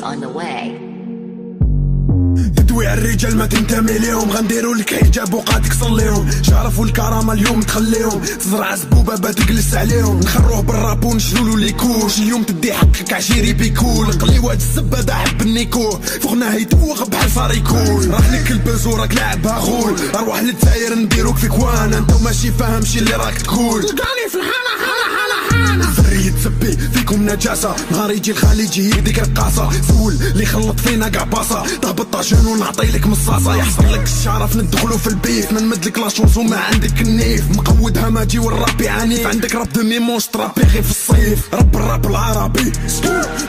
on the way. تدويع الرجال ما تنتمي ليهم، غنديرو لك حجاب وقادك صليهم، شرفوا الكرامة اليوم تخليهم، تزرع زبوبة تجلس عليهم، نخروه بالراب ونشلولو ليكوش، اليوم تدي حقك عشيري بيكول، قلي واد السبادة حب النيكو، فوقنا هيدوغ بحال صاريكول، راح لك الباز وراك لاعبها غول، اروح للدزاير نديروك في كوان، انت ماشي فاهمشي اللي راك تقول، تلقاني في الحالة حالة ذرية تسبي فيكم نجاسة، نهار يجي الخليجي يديك رقاصة، سول اللي خلط فينا قاع باصة، تهبط طاجين ونعطيلك مصاصة، يحصل لك الشرف ندخلو في البيف، نمدلك لاشوز وما عندك النيف، مقودها ماجي والرابي عنيف، عندك راب دمي مونسترابي غير في الصيف، رب الراب العربي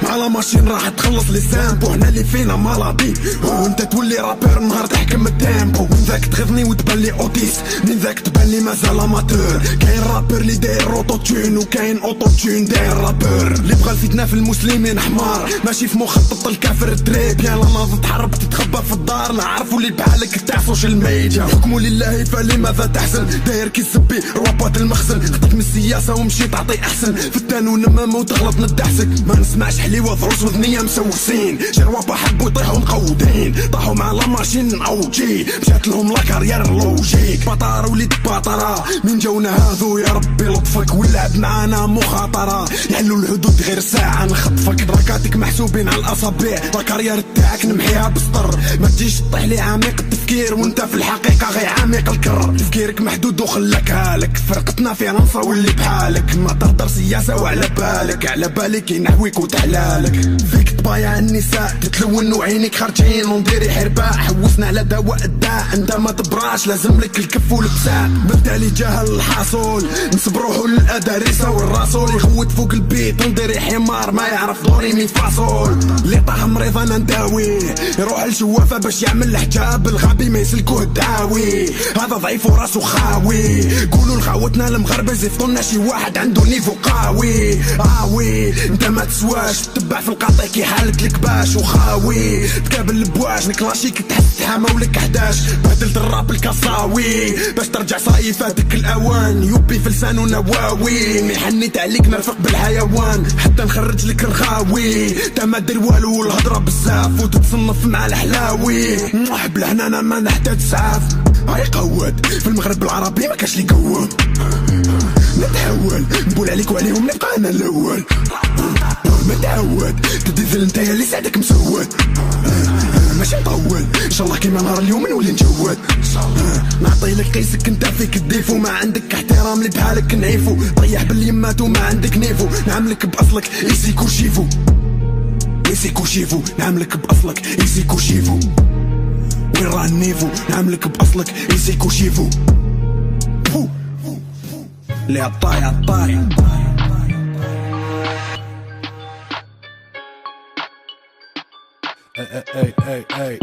مع لا ماشين راح تخلص لي سامبو، هنا اللي فينا مالادي، وانت تولي رابر نهار تحكم التيمبو، من ذاك تغيظني وتبان لي اوتيس، من ذاك تبان لي مازال اماتور، كاين رابر اللي داير اوتوتون وكاين اوتوتون داير رابر، اللي بغى الفتنة في المسلمين حمار، ماشي في مخطط الكافر الدريب، يا لا ناض تحرب تتخبى في الدار، نعرفوا اللي بحالك تاع سوشيال ميديا، حكموا لله فلماذا تحزن، داير كي سبي روابات المخزن، خديت من السياسة ومشي تعطي احسن، فتان ونمام وتغلط ندحسك، ما نسمعش حليوة ضروس وذنية مسوسين، جروابا حبوا يطيحوا مقودين، طاحوا مع لا ماشين اوجي، مشات لهم لا كارير لوجي، بطار وليد باطرة، من جونا هاذو يا ربي لطفك، ولعب معانا مخاطرة، يحلوا الحدود غير ساعة نخطفك، دركاتك محسوبين على الاصابع، لا كارير تاعك نمحيها بسطر، ما تجيش تطيح لي عميق التفكير وانت في الحقيقة غير عميق الكر، تفكيرك محدود وخلاك هالك، فرقتنا فيها نصر واللي بحالك، ما تهدر سياسة وعلى بالك، على بالك ينحويك وتحلالك، فيك تبايع النساء تتلون وعينك خارجين ونديري حرباء، حوسنا على دواء الداء، انت ما تبراش لازم لك الكف والبساء، بالتالي جهل الحاصول، نصبروحو للادارسة والرسول، يخوت فوق البيت ونديري حمار ما يعرف دوري مي فاصول، اللي طاح مريض انا نداويه، يروح للشوافة باش يعمل الحجاب، الغبي ما يسلكوه الدعاوي، هذا ضعيف وراسو خاوي، قولوا لخاوتنا المغربة زيفطولنا شي واحد عنده نيفو قاوي، انت ما تسواش، تتبع في القاطع كي حالك الكباش وخاوي، تقابل البواش نكلاشيك تحس تحامى ولك 11، بهدلت الراب الكصاوي، باش ترجع صايي فاتك الاوان، يوبي في لسانو نواوي، محنيت عليك نرفق بالحيوان، حتى نخرج لك رغاوي، تا ما دير والو والهضرة بزاف، وتتصنف مع الحلاوي، بالحنانة ما نحتاج سعاف، هاي قواد في المغرب العربي ما كاش لي قوام، نتحول نقول عليك وعليهم نبقى انا الاول، ما تعود تدير انت اللي سعدك مسود، ماشي نطول ان شاء الله كيما نهار اليوم نولي نجود، نعطي لك قيسك انت فيك الديفو، ما عندك احترام اللي بحالك نعيفو، طيح باليمات وما عندك نيفو، نعملك باصلك يسيكو شيفو، يسيكو شيفو، نعملك باصلك يسيكو شيفو، وين راه النيفو، نعملك باصلك يسيكو شيفو، اللي عطاي عطاي اي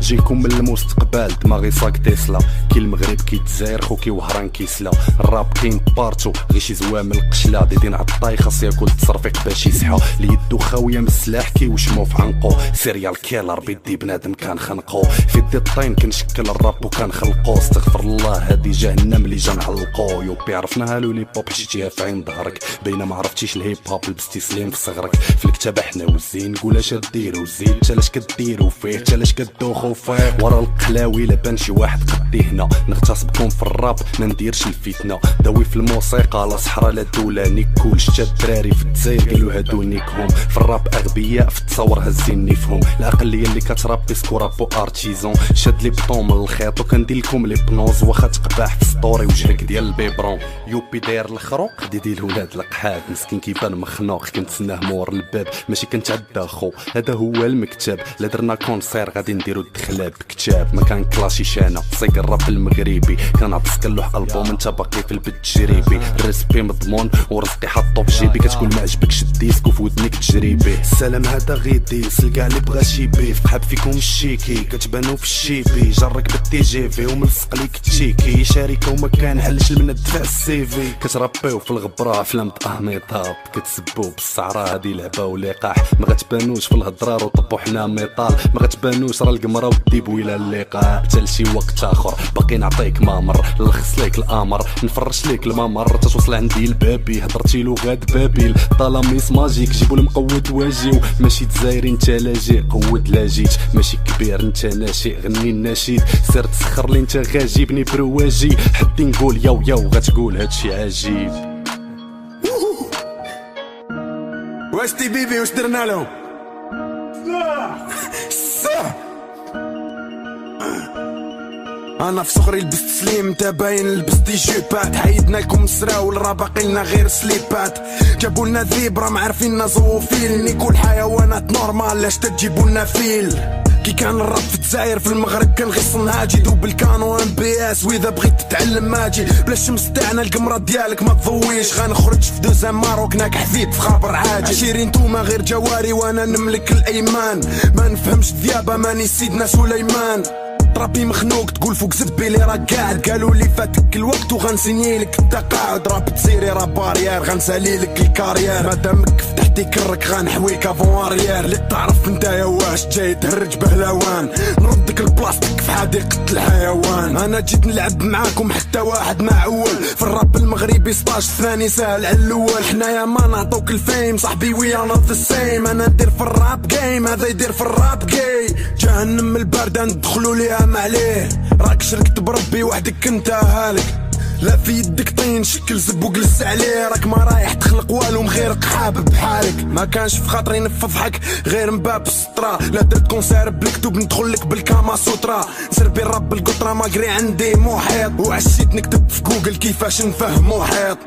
جيكم من المستقبل دماغي صاك تسلا، كي المغرب كي الجزائر خوكي وهران كيسلا، الراب كاين بارتو غير شي زوام القشله، ديدين عطاي خاص ياكل التصرفيق باش يسحو، اللي يدو خاويه من السلاح كيوشمو في عنقو، سيريال كيلر بيدي بنادم كان خنقو، في يدي الطين كنشكل الراب وكنخلقو، استغفر الله هادي جهنم اللي جا نعلقو، يوبي عرفناها لولي بوب حشيتيها في عين ظهرك، بينا ما عرفتيش الهيب هوب لبستي سليم في صغرك، في الكتاب حنا والزين قول اش ديرو زين، تالاش كديرو فيه تالاش كدوخو فيه، ورا القلاوي لبان شي واحد قدي هنا، نغتصبكم في الراب ما نديرش الفتنه، داوي في الموسيقى لا صحرا لا دوله نيكول، شتا الدراري في الجزائر قالوا هادو نيكهم، في الراب اغبياء في التصور هزين نيفهم، الاقليه اللي كترابي سكورابو ارتيزون، شاد لي بطون من الخيط وكندير لكم لي بنوز، واخا تقباح في ستوري وجهك ديال البيبرون، يوبي داير الخروق ديدي الولاد القحاد، مسكين كيبان مخنوق كنتسناه مور الباب، ماشي كنتعدى خو هذا هو المكتب، لا درنا كونسير غادي نديرو الدخلاب كتاب، ما كان كلاشي شانا صيق الراب المغربي، كان عطسك اللوح البوم انت باقي في البيت تجريبي، الريسبي مضمون ورزقي حطو في جيبي، كتقول ما عجبكش الديسك وفي ودنك تجريبي، السلام هذا غيديس لكاع اللي بغا شي بيف، قحاب فيكم الشيكي كتبانو في الشيبي، جرك بالتي جي في وملصق ليك تشيكي، شركه وما كنحلش المنى دفع السيفي، كتربيو في الغبره افلام ميطاب، كتسبو بالصعرا هادي لعبه ولقاح، ما غتبانوش في الهضرار وطبو حنا ميطال، ما غتبانوش راه القمره ودي بويلا اللقاء حتى لشي وقت اخر باقي نعطيك مامر نلخص ليك الامر نفرش ليك الممر تتوصل عندي البابي هضرتي له غاد بابيل طالاميس ماجيك جيبو المقود واجيو ماشي تزايرين انت لاجي قود لا جيت ماشي كبير انت ناشئ غني النشيد سير تسخر لي انت غاجي بني برواجي حدي نقول ياو ياو غتقول هادشي عجيب. واش تي بيبي واش درنا لهم؟ انا في صغري لبست سليم انت باين لبستي جيبات حيدنا لكم سراول راه باقي لنا غير سليبات جابوا لنا ذيب راه معرفيننا زوفيل نيكول حيوانات نورمال لاش تجيبوا لنا فيل كي كان الراب في الجزائر في المغرب كان غير صنهاجي دوب الكانو ام بي اس واذا بغيت تتعلم ماجي بلا الشمس تاعنا القمره ديالك ما تضويش غنخرج في دوزام ماروك ناك حفيد في خابر عاجي عشيرين نتوما غير جواري وانا نملك الايمان ما نفهمش ديابه ماني سيدنا سليمان رابي مخنوق تقول فوق زبي لي راه قاعد قالوا لي فاتك الوقت وغنسيني لك التقاعد راب تسيري راه بارير غنسالي لك الكارير مادامك فتحتي كرك غنحويك افوارير اللي تعرف نتايا واش جاي تهرج بهلوان نردك البلاستيك في حديقة الحيوان انا جيت نلعب معاكم حتى واحد ما عول في الراب المغربي 16 ثاني سهل على الاول حنايا ما نعطوك الفيم صاحبي وي انا ذا سيم انا ندير في الراب جيم هذا يدير في الراب جاي جهنم الباردة ندخلوا ليها ما عليه راك شركت بربي وحدك انت هالك لا في يدك طين شكل زب وجلس عليه راك ما رايح تخلق والو مغيرق حابب بحالك ما كانش في خاطري نفضحك غير من باب السطرة لا درت كونسير بالكتب ندخل لك بالكاما سوترا نسربي الرب بالقطرة ماغري عندي محيط وعشيت نكتب في جوجل كيفاش نفهم محيط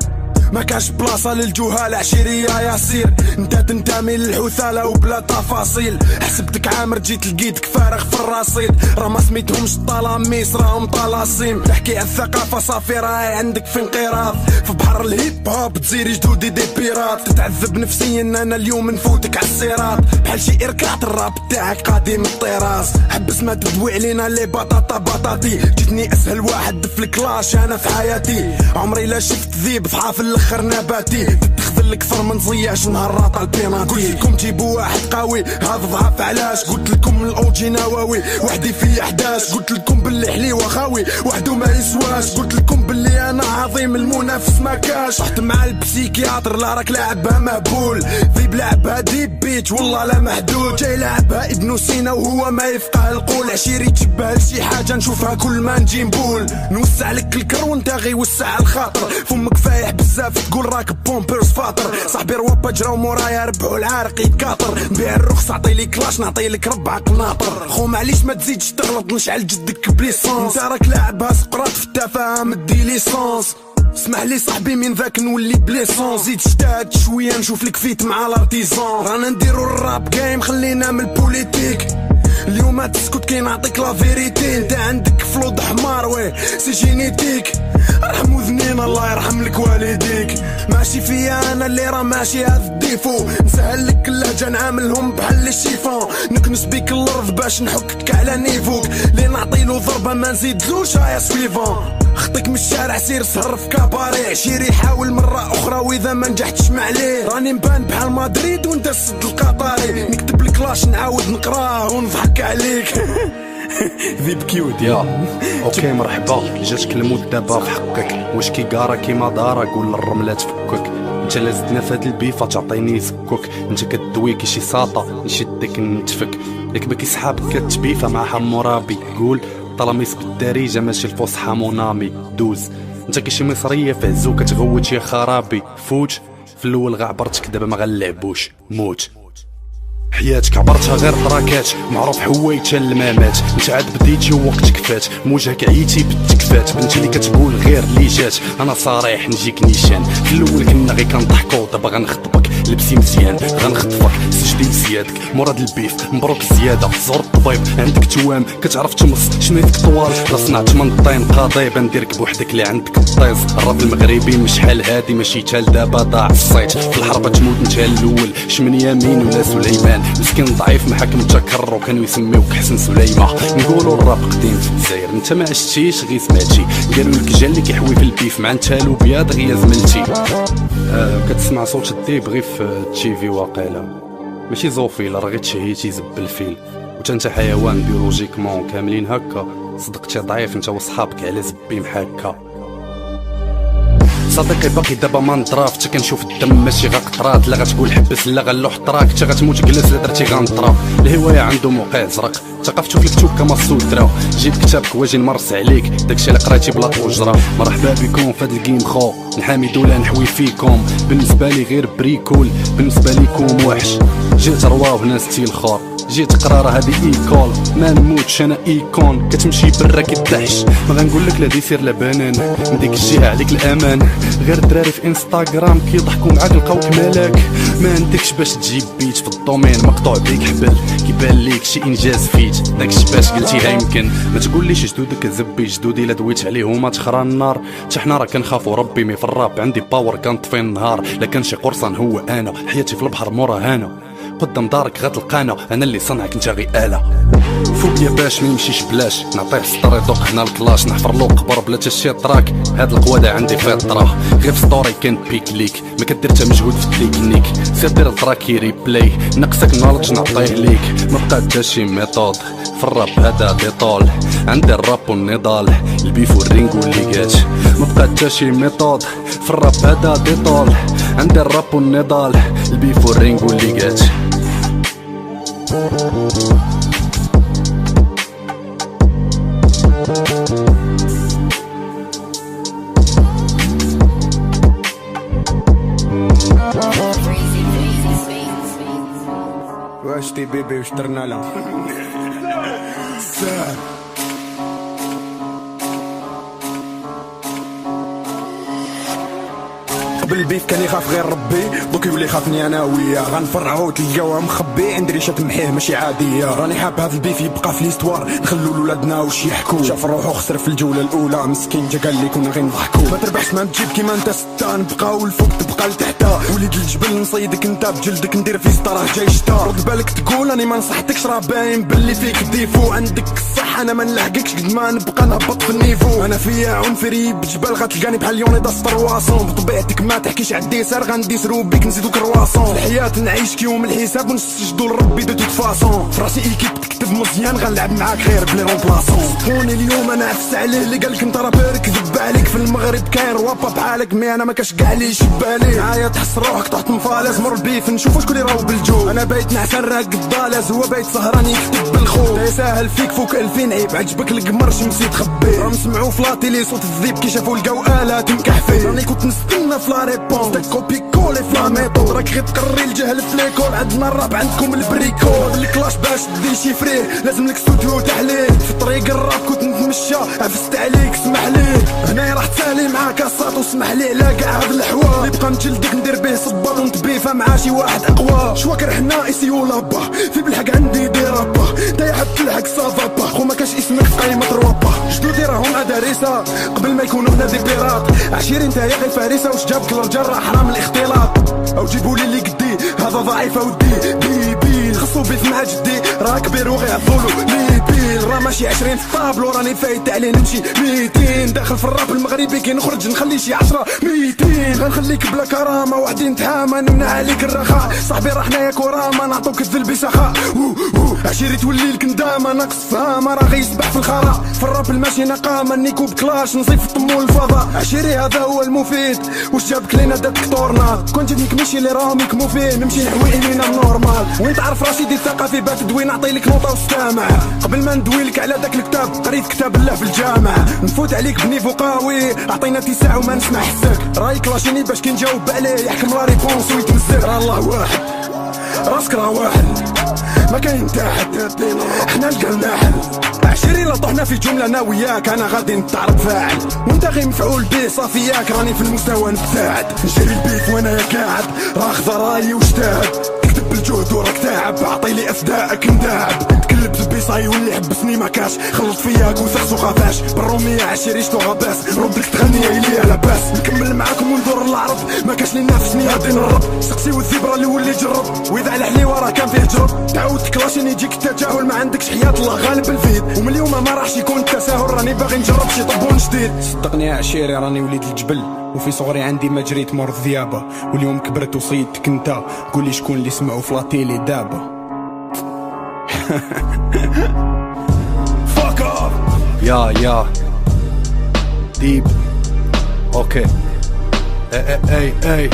ما كاش بلاصه للجهال عشيريه ياسير انت تنتمي للحثاله وبلا تفاصيل حسبتك عامر جيت لقيتك فارغ في الرصيد راه ما سميتهمش طلاميس راهم طلاسيم تحكي على الثقافه صافي راهي عندك في انقراض في بحر الهيب هوب تزيري جدودي دي بيرات تتعذب نفسيا انا اليوم نفوتك على الصراط بحال شي اركات الراب تاعك قديم الطراز حبس ما تدوي علينا لي بطاطا بطاطي جيتني اسهل واحد في الكلاش انا في حياتي عمري لا شفت ذيب ضعاف الاخر نباتي تتخذل اكثر من زياش نهار راطا البيناتي قلت لكم جيبوا واحد قوي هذا ضعف علاش قلت لكم الاوجي نواوي وحدي في 11 قلت لكم باللي حليوه خاوي وحده ما يسواش قلت لكم باللي انا عظيم المنافس ما كاش رحت مع البسيكياتر لا راك لاعبها مهبول ذيب لعبها ديب بيتش والله لا محدود جاي لعبها ابن سينا وهو ما يفقه القول عشيري تشبه لشي حاجه نشوفها كل ما نجي نبول نوسع لك الكر وانت غي وسع الخاطر فمك فايح بزاف تقول راك بومبرز فاطر صاحبي روابا جراو مورايا ربحوا العارق يتكاطر نبيع الرخص عطي لي كلاش نعطي لك 4 قناطر خو معليش ما تزيدش تغلط نشعل جدك بليسونس انت راك لاعبها سقراط في التفاهم دي ليسونس اسمح لي صاحبي من ذاك نولي بليسون زيد اجتهد شويه نشوف لك فيت مع الارتيزون رانا نديرو الراب جيم خلينا من البوليتيك اليوم تسكت كي نعطيك لا فيريتي انت عندك فلود حمار وي سي جينيتيك ارحم وذنين الله يرحم لك والديك ماشي فيا انا اللي راه ماشي هذا الديفو نسهل لك اللهجه نعاملهم بحال الشيفون نكنس بيك الارض باش نحكك على نيفوك اللي نعطيلو ضربه ما نزيدلوش يا سويفون خطيك من الشارع سير سهر في كاباري عشيري حاول مرة أخرى وإذا ما نجحتش معليه راني نبان بحال مدريد وانت السد القطري نكتب لك لاش نعاود نقراه ونضحك عليك ذيب كيوت يا اوكي مرحبا جاتك الموت دابا في حقك واش كي قارا كيما دارا قول الرملة تفكك انت لازدنا في هاد البيفا تعطيني سكوك انت كدوي كي شي ساطا نشدك نتفك ياك باكي صحابك كتبيفا مع حمورابي قول طلاميس بالدارجه ماشي الفصحى مونامي دوز انت كي شي مصريه في عزو كتغوت شي خرابي فوت في الاول غا عبرتك دابا ما غنلعبوش موت حياتك عبرتها غير براكات معروف حويتها المامات انت عاد بديتي ووقتك فات موجهك عيتي بالتكفات بنتي اللي كتقول غير لي جات انا صريح نجيك نيشان في الاول كنا غير كنضحكو دابا غنخطبك لبسي مزيان غنخطفك سجدي زيادك مراد البيف مبروك الزياده زور الطبيب عندك توام كتعرف تمص شنيتك طوال لا صنعت من طين قضيب نديرك بوحدك اللي عندك الطيز الراب المغربي مش شحال هادي ماشي تال دابا ضاع الصيت في الحربه تموت انت الاول شمن يمين ولا سليمان مسكين ضعيف محاكم تكرر وكانوا يسميوك حسن سليمه نقولوا الراب قديم في الجزائر انت ما عشتيش غير سمعتي قالوا لك جا اللي كيحوي في البيف مع نتالو بياض غيا زملتي كتسمع صوت الديب غير في التيفي واقيلا ماشي زوفيل راه غير تشهيتي زب الفيل وانت حيوان بيولوجيكمون كاملين هكا. صدقتي ضعيف انت وصحابك على زبي محاكا. صديقي باقي دابا ما نطراف، تا كنشوف الدم ماشي غا قطرات. لا غتقول حبس لا غنلوح طراك، تا غتموت جلس لا درتي غنطرا. الهوايه عنده موقع زرق، ثقافته في الكتب كما السودرا. جيب كتابك واجي نمرس عليك داكشي اللي قريتي بلا طوجرا. مرحبا بكم في هاد الجيم خو، نحامي دولا نحوي فيكم. بالنسبه لي غير بريكول، بالنسبه ليكم وحش. جيت رواه ناس تيلخور، جيت قرار هادي ايكول. ما نموتش انا ايكون، كتمشي برا كيدحش. ما غنقول لك لا ديسير لا بنان، من ديك الجهه عليك الامان. غير الدراري في انستغرام كيضحكوا معاك لقاوك مالك. ما عندكش باش تجيب بيت في الدومين مقطوع بيك حبل. كيبان ليك شي انجاز فيت داكشي باش قلتيها يمكن. ما تقوليش جدودك زبي جدودي لا دويت عليهم تخرى النار. حتى حنا راه كنخافوا ربي مي في الراب عندي باور كنطفي النهار. لا كان شي قرصان هو انا، حياتي في البحر مورا هانا. قدام دارك غتلقانا، انا اللي صنعك انت غي آلة. فوق يا باش ما يمشيش بلاش، نعطيه سطر يدوق هنا الكلاش. نحفر له قبر بلا تا شي طراك، هاد القواده عندي فيها الطرا. غير في ستوري كان بيك ليك، ما كدير تا مجهود في التكنيك. سير دير التراكي ريبلاي، نقصك نولج نعطيه ليك. ما بقى تا شي ميثود في الراب هذا ديطول. عندي الراب والنضال، البيف والرينغ والليغات. ما بقى تا شي ميثود في الراب هذا ديطول. عندي الراب والنضال، البيف والرينغ والليغات. واش تي بيبي واش درنا لها ساعة. قبل البيف كان يخاف غير ربي، دوك يولي خافني انا وياه. غنفرعو تلقاوها مخبي، عندي ريشه تمحيه ماشي عاديه. راني حاب هاد البيف يبقى في ليستوار، نخلو لولادنا واش يحكوا. شاف روحو خسر في الجوله الاولى مسكين، جا قال لي كنا غير نضحكوا. ما تربحش ما تجيب كيما انت ستة، نبقاو الفوق تبقى لتحتا. وليد الجبل نصيدك انت بجلدك، ندير في سطراه جاي شتا. رد بالك تقول اني ما نصحتكش، راه باين باللي فيك ديفو. عندك الصح انا ما نلحقكش قد ما نبقى نهبط في النيفو. انا فيا عنفري بجبال غتلقاني بحال ليونيداس طرواسون. بطبيعتك ما تحكيش عدي سار غنديسرو بيك نزيدو كرواسون. في الحياة نعيش كيوم الحساب ونسجدو لربي دو توت فاسون. فراسي ايكيب تكتب مزيان غنلعب معاك غير بلي رومبلاسون. كوني اليوم انا عفس عليه اللي قالك انت رابر كذب عليك. في المغرب كاين روابا بحالك مي انا ما كاش كاع لي يشبالي. معايا تحس روحك تحت مفالز مر البيف نشوفو شكون اللي راهو بالجو. انا بايت نعسان راك الضالز، هو بايت سهران يكتب بالخو. لا يسهل فيك فوق 2000 عيب، عجبك القمر شمسي تخبي. راه نسمعو في لاتيلي صوت الذيب كي شافو لقاو آلة تنكح فيه. راني كنت نستنى في لا ريبونس داك كوبي كولي في لا ميطود. راك غير تقري الجهل في ليكول، عندنا الراب عندكم البريكول. الكلاش باش تدي شيفريه لازم لك ستوديو تحليل. في طريق الراب كنت نتمشى عفست عليك اسمح لي. هنايا راح تسالي معاك الصاط واسمح لي على كاع هاد الحوار. اللي بقى نجلدك ندير به صباط ونتبيفا مع شي واحد اقوى. شواكر حنا ايسي ولا با في بالحق عندي ديرابا. تا يحب تلحق صافا با خو ما كاش اسمك في قايمة روابا. جدودي راهم ادارسة قبل ما يكونوا بنادي بيرات. عشيري نتا يا غير فارسة واش جابك الرجال راه حرام الاختلاط. او جيبولي اللي قدي هذا ضعيف اودي بيبيل. خصو بيت مع جدي راه كبير وغيعطولو ليبيل. راه ماشي 20 في الطابلو راني فايت عليه نمشي 200. داخل في الراب المغربي كي نخرج نخلي شي 10 200. غنخليك بلا كرامة وعدي نتحامى نمنع عليك الرخاء. صاحبي راه حنايا كرامة نعطوك الذل بسخاء. عشيري تولي لك ندامة ناقص فهامة راه غيسبح في الخراء. في الراب الماشي نقامة نيكو بكلاش نصيف الطمو الفضاء. عشيري هذا هو المفيد واش جابك لينا داتك طورنا. كنت جدنيك ماشي اللي راهم يكمو فيه نمشي نحوي لينا النورمال. وين تعرف راسي دي الثقافي بات دوي نعطي لك نوطة واستمع. قبل ما ندوي لك على داك الكتاب قريت كتاب الله في الجامعة. نفوت عليك بنيفو قوي اعطينا 9 وما نسمع حسك. راي كلاشيني باش كي نجاوب عليه يحكم لا ريبونس ويتمزق. راه الله واحد راسك راه واحد ما كاين تحت حنا لقالنا حل. عشيري لا طحنا في جملة انا وياك انا غادي نتعرض فاعل وانت غير مفعول بيه صافي ياك راني في المستوى نبتعد. نشري البيف وانا قاعد راه خذا رايي واجتهد. تكتب بالجهد وراك تاعب عطيلي افدائك نداعب. تكلب بيصاي واللي حبسني ما كاش خلط فياك وسخس وخافاش. بالرومية عشيري شتو غاباس ردك تغني لي لاباس. نكمل معاكم وندور العرب ما كاش لي نافسني غادي نرب. سقسيو الذبرة اللي ولي جرب واذا على حلي وراه كان فيه جرب. تعاود كلاشين يجيك التجاهل ما عندكش حياة الله غالب الفيد. ومن اليوم ما راحش يكون التساهل راني باغي نجرب شي طبون جديد. صدقني يا عشيري راني وليد الجبل وفي صغري عندي ما جريت مور الذيابة. واليوم كبرت وصيدتك انت قولي شكون اللي سمعوا في لاتيلي دابا. Fuck off. يا ديب اوكي اي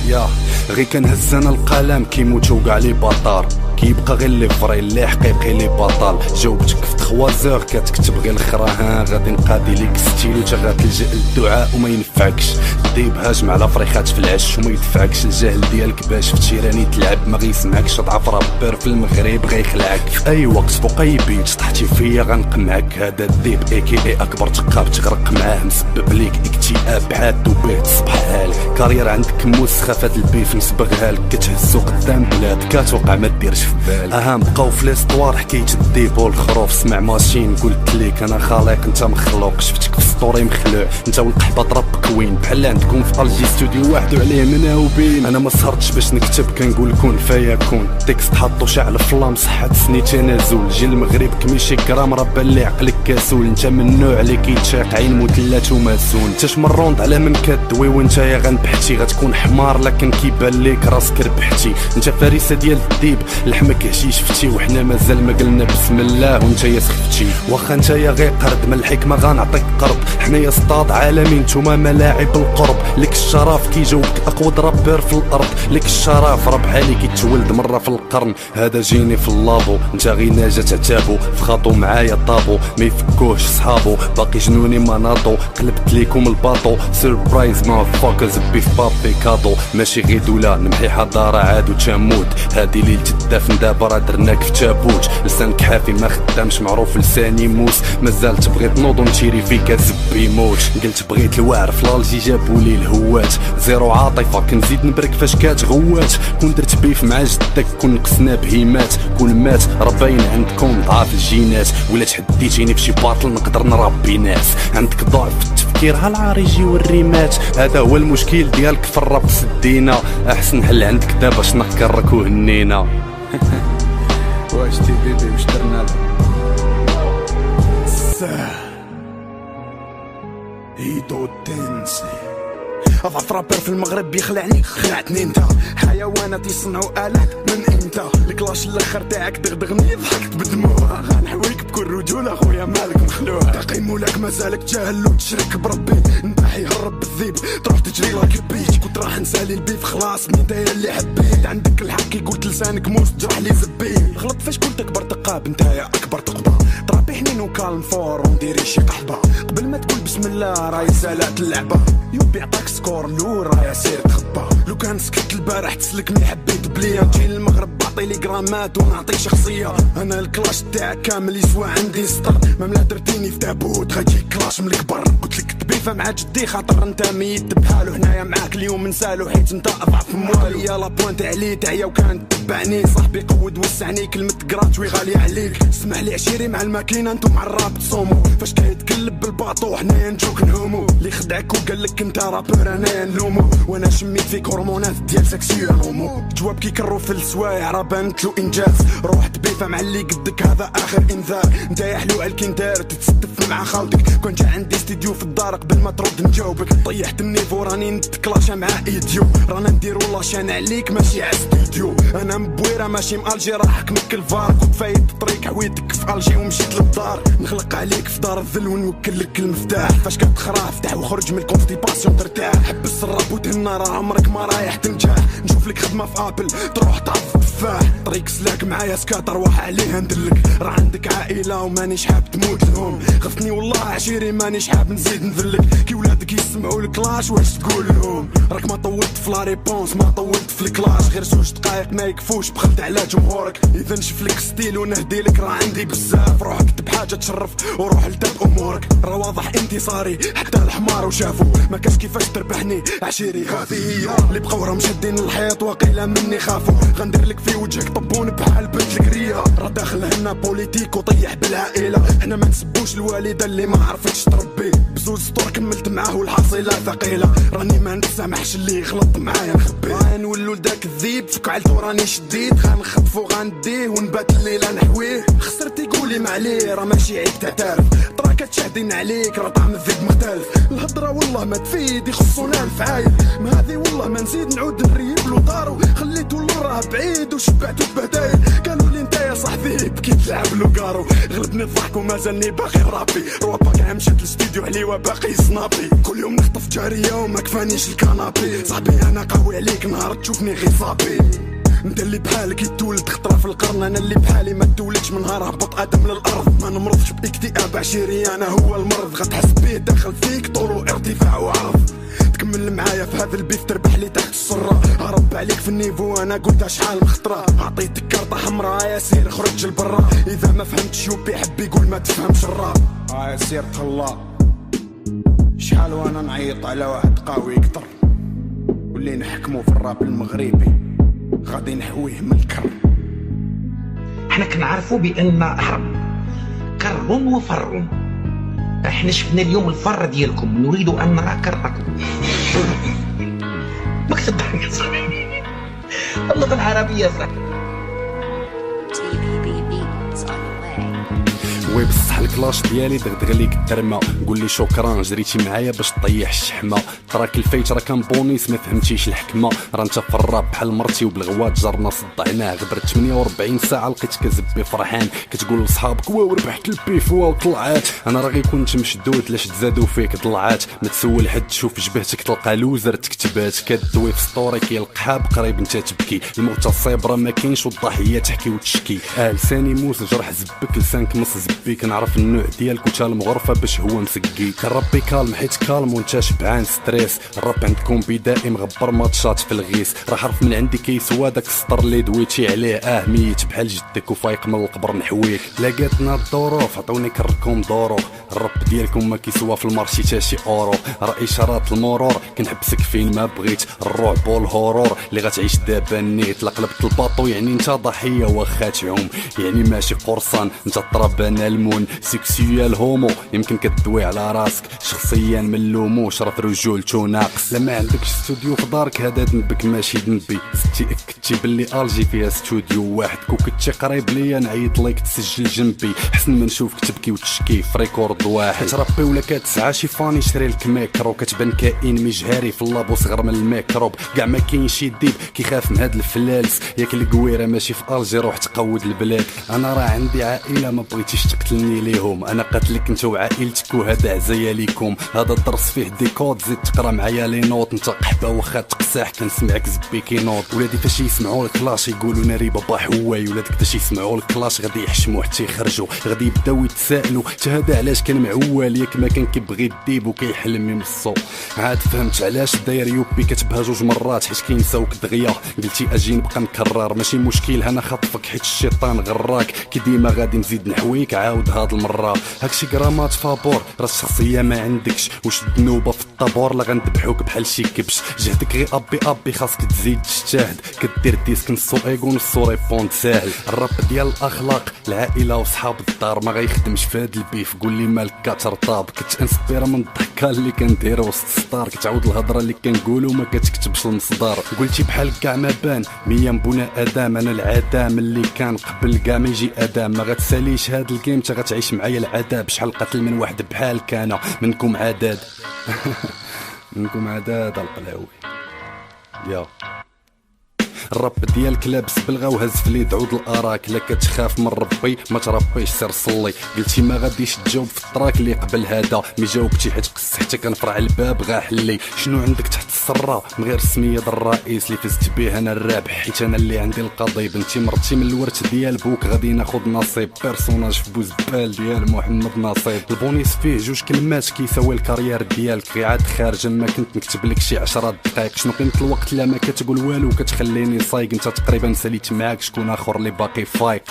يا غي كنهز انا القلم كيموتو كاع لي بطار، كيبقى غير لي فري اللي حقيقي لي بطال. جاوبتك في 3 كتكتب غير الخراها، غادي نقادي ليك ستيل وتا غتلجأ للدعاء وما ينفعكش. ديب هاجم على فريخات في العش وما يدفعكش. الجهل ديالك باش في تيراني تلعب ما غيسمعكش. ضعف رابر في المغرب غيخلعك في اي وقت فوق اي بيت. طحتي فيا غنقمعك. هذا الديب اي اكبر تقاب تغرق معاه، مسبب ليك اكتئاب حاد وبيه تصبح حالك. كارير عندك موسخه فهاد البيف نسبغها لك. كتهزو قدام بلاد كتوقع ما ديرش في بالك. اهم بقاو في ليستوار حكيت الديب والخروف. سمع ماشين قلت ليك انا خالق انت مخلوق. شفتك في ستوري مخلوع انت والقحبه ربك وين. بحال عندكم في الجي ستوديو واحد وعليه مناوبين. انا ما سهرتش باش نكتب كنقول كون فيكون. تكست حطو شعل فلام صحة سني تنازل. جي المغرب كميشي كرام راه بان لي عقلك كاسول. انت من النوع اللي كيتشاق عين مثلات وماسون. انت شمروند على من كدوي وانت يا غنبحتي. غتكون حمار لكن كيبان ليك راسك ربحتي. انت فريسه ديال الديب لحمك هشي شفتي وحنا مازال ما قلنا بسم الله وانت يا سخفتي. واخا انت يا غير قرد من الحكمه غنعطيك قرض. حنايا سطاد عالمي نتوما ملاعب القرب. لك الشرف كيجاوبك اقوى رابر في الارض. لك الشرف راه بحالي كيتولد مره في القرن. هذا جيني في اللابو انت غي ناجا تعتابو. فخاطو معايا طابو ما يفكوهش صحابو. باقي جنوني ما ناطو قلبت ليكم الباطو. سيربرايز ما فاكرز بيف بابي كادو. ماشي غير دوله نمحي حضاره عاد وتموت. هادي ليلة الدفن دابا راه درناك في تابوت. لسانك حافي ما خدامش معروف لساني موس. مازال تبغي تنوض ونشيري فيك زبي موت. قلت بغيت الواعر في الالجي جابولي الهوات. زيرو عاطفه كنزيد نبرك فاش كاتغوات. كون درت بيف مع جدك كون نقصنا بهيمات. كون مات راه باين عندكم ضعاف الجينات. ولا تحديتيني فشي باطل نقدر نربي ناس. عندك ضعف في التفكير هالعاريجي والريمات. هذا هو المشكل ديالك في الراب سدينا. احسن حل عندك دابا شنكرك وهنينا. واش تي بيبي واش درنا لك؟ هيدو تنسي اضعف رابر في المغرب بيخلعني خلعتني انت. حيوانات يصنعوا آلات من امتى؟ الكلاش الاخر تاعك دغدغني ضحكت بدموع. غنحويك بكل رجوله خويا مالك مخلوع. تقيمو لك مازالك جاهل وتشرك بربي. نباحي هرب بالذيب تروح تجري لاك بيت. كنت راح نسالي البيف خلاص من داير اللي حبيت. عندك الحق قلت لسانك موس جرح لي زبيت. غلط فاش قلت اكبر تقاب نتايا اكبر تقبه. ترابي حنين وكالم فور ونديري شي قحبه. قبل ما تقول بسم الله راهي سالات اللعبه. يوبي عطاك سكور لور راهي سير تخبى. لو كان سكت البارح تسلك ملي حبيت بليا. نجي للمغرب بعطي لي جرامات ونعطي شخصيه. انا الكلاش تاعك كامل يسوى عندي سطر. مملا درتيني في تابوت غيجيك كلاش من الكبر. قلت لك تبيفه مع جدي خاطر انت ميت بحالو. هنايا معاك اليوم نسالو حيت انت اضعف موالي. يا لابوانت علي تعيا وكانت تبعني. صاحبي قود وسعني كلمه كراتوي غاليه عليك. اسمح لي عشيري مع الماكينه انتو مع الراب تصومو. فاش كيتقلب بالباطو حنايا نجوك نهومو. اللي خدعك وقال لك انت رابر انا نلومو. وانا شميت فيك هرمونات ديال سكسيو هومو. جواب كيكرو في السوايع راه بانتلو انجاز. روح تبيفه مع اللي قدك هذا اخر انذار. انت يا حلو الكين دار تتستف مع خالتك. كون جا عندي استديو في الدار قبل ما ترد نجاوبك. طيحت النيفو راني نتكلاشا مع ايديو. رانا نديرو لاشان عليك ماشي ع استوديو. انا مبويره ماشي مالجي راح حكمك الفار. كنت فايت الطريق حويتك في الجي ومشيت للدار. نخلق عليك في دار الذل ونوكل لك المفتاح. فاش كتخرا افتح وخرج من الكونستيباسيون ترتاح. حبس الراب وتهنى راه عمرك ما رايح تنجح. نشوف لك خدمه في ابل تروح تعرف تفاح. طريق سلاك معايا سكات روح عليه ندلك. راه عندك عائله ومانيش حاب تموت لهم. غفتني والله عشيري مانيش حاب نزيد نذلك. كي ولادك يسمعوا الكلاش واش تقول لهم؟ راك ما طولت في لا ريبونس ما طولت في الكلاش. غير 2 دقايق ما يكفوش بخلت على جمهورك. اذا نشوف لك ستيل ونهدي لك راه عندي بزاف. روح اكتب حاجه تشرف وروح لداب امورك. راه واضح انتصاري حتى الحمار وشافوا. ما كاش كيفاش تربحني عشيري. هذه هي اللي بقاو راه مشدين الحيط وقيله مني خافوا. غندير لك في وجهك طبون بحال بنت الكريه. راه داخل هنا بوليتيك وطيح بالعائله. حنا ما نسبوش الوالده اللي ما عرفتش تربي. بزوج سطور كملت معاه والحصيله ثقيله. راني ما نتسامحش اللي غلط معايا نخبي. غنولو لداك الذيب فكعلتو راني شديد. غنخطفو غنديه ونبات الليله نحويه. خسرت يقولي معليه راه ماشي عيب تعترف. كتشهدين عليك راه طعم الذيب مختلف. الهضره والله ما تفيد يخصونا الفعايل، ما هذه والله ما نزيد نعود نريب له دارو. خليتو راه بعيد وشبعتو بهدايل، قالوا لي انت يا صاحبي بكي تلعب له كارو. غلبني الضحك ومازالني باقي رابي، روابا كاع مشات للاستديو عليا باقي سنابي. كل يوم نخطف جاريه وما كفانيش الكنابي. صاحبي انا قوي عليك نهار تشوفني غير صابي. انت اللي بحالك يتولد خطره في القرن، انا اللي بحالي ما تولدش من نهار هبط ادم للارض. ما نمرضش باكتئاب عشيري انا هو المرض، غتحس بيه داخل فيك طول وارتفاع وعرض. تكمل معايا في هذا البيت تربح لي تحت السره، هرب عليك في النيفو انا قلتها شحال مخطره. عطيتك كارطه حمراء يا سير خرج لبرا، اذا ما فهمتش شوبي يحب يقول ما تفهمش الراب. يا سير طلا شحال وانا نعيط على واحد قوي يقدر، واللي نحكمو في الراب المغربي غادي نحويه من الكر. احنا كنعرفوا بان حرب كر وفر، احنا شفنا اليوم الفر ديالكم، نريد ان نرى كركم. ما كتضحك يا صاحبي، اللغه العربيه صاحبي. وي بصح الكلاش ديالي دغدغ ليك الترمه، قول لي شكرا جريتي معايا باش طيح الشحمه. تراك الفيت راه كان بونيس ما فهمتيش الحكمه، راه انت في الراب بحال مرتي وبالغوات جرنا صدعناه. غبرت 48 ساعه لقيت كزبي فرحان، كتقول لصحابك واو ربحت البيف واو طلعات. انا راه غير كنت مشدود لاش تزادوا فيك ضلعات، ما تسول حد شوف جبهتك تلقى لوزر تكتبات. كدوي في ستوري كيلقحاب قريب انت تبكي، المغتصب راه ما كاينش والضحيه تحكي وتشكي. لساني موس جرح زبك لسانك مص زبي، كنعرف النوع ديالك وتا المغرفه باش هو مسقي. كنربي كالم حيت كالم وانت شبعان ستريس، الراب عندكم بدائي مغبر ماتشات في الغيس. راه حرف من عندي كيسوا داك السطر اللي دويتي عليه، ميت بحال جدك وفايق من القبر نحويك. لقاتنا الظروف عطوني كركم ظروف، الراب ديالكم ما كيسوا في المارشي تا شي اورو. راه اشارات المرور كنحبسك فين ما بغيت، الرعب والهورور اللي غتعيش دابا نيت. لقلبت الباطو يعني انت ضحيه واخا تعوم، يعني ماشي قرصان انت طربان المون. سيكسيوال هومو يمكن كتدوي على راسك، شخصيا من لومو شرط رجولتو ناقص. لما عندكش استوديو في دارك هذا ذنبك ماشي ذنبي، زدتي اكدتي باللي الجي فيها استوديو واحد. كنتي قريب ليا نعيط ليك تسجل جنبي، حسن ما نشوفك تبكي وتشكي في ريكورد واحد. كتربي ولا كتسعى شي فاني شري لك ميكرو، كتبان كائن مجهري في اللابو صغر من الميكروب. كاع ما كاين شي ديب كيخاف من هاد الفلالس، ياك القويره ماشي في الجي روح تقود البلاد. انا راه عندي عائله ما بغيتيش تقتلني ليهم، انا قاتلك انت وعائلتك وهذا عزايا ليكم. هذا الدرس فيه ديكود زيد تقرا معايا لي نوت، انت قحبه واخا تقساح كنسمعك زبي كينوض. ولادي فاش يسمعوا الكلاش يقولوا ناري بابا حواي، ولادك فاش يسمعوا الكلاش غادي يحشموا حتى يخرجوا، غادي يبداو يتسائلوا تا هذا علاش كان معوال، ياك ما كان كيبغي الديب وكيحلم يمصو. عاد فهمت علاش داير يوبي كتبها جوج مرات حيت كينساوك دغيا. قلتي اجي نبقى نكرر ماشي مشكل انا خطفك حيت الشيطان غراك، كي ديما غادي نزيد نحويك عاود هاد المره. هاكشي غرامات فابور راه الشخصيه ما عندكش، واش الذنوبه في الطابور لا غندبحوك بحال شي كبش. جهدك غير ابي خاصك تزيد تجتهد، كدير ديسك نصو ايغو نصو ريبوند ساهل. الراب ديال الاخلاق العائله وصحاب الدار ما غيخدمش في هاد البيف. قول لي مالك كترطاب، كتانسبيرا من الضحكه اللي كنديرو وسط السطار، كتعاود الهضره اللي كنقولو ما كتكتبش المصدر. قلتي بحال كاع ما بان مية مبونا ادم، انا العدام اللي كان قبل كاع ما يجي ادم. ما غتساليش هاد الجيم تا غتعيش معايا العذاب. شحال قتل من واحد بحال كان منكم عداد. منكم عداد القلاوي يا الرب ديالك لابس بلغا وهز في اليد عود الاراك. لا كتخاف من ربي ما تربيش سير صلي. قلتي ما غاديش تجاوب في التراك اللي قبل هذا، مي جاوبتي حيت قص حتى كنفرع الباب غا حلي. شنو عندك تحت السره من غير السميه د الرئيس اللي فزت به انا الرابح، حيت انا اللي عندي القضيب. انتي مرتي من الورث ديال بوك غادي ناخذ نصيب. بيرسوناج في بوزبال ديال محمد نصيب. البونيس فيه جوج كلمات كيساوي الكارير ديالك. غير عاد خارج ما كنت نكتب لك شي 10 دقائق. شنو قيمه الوقت لا ما كتقول والو كتخليني صايق. انت تقريبا ساليت معاك شكون اخر اللي باقي فايق.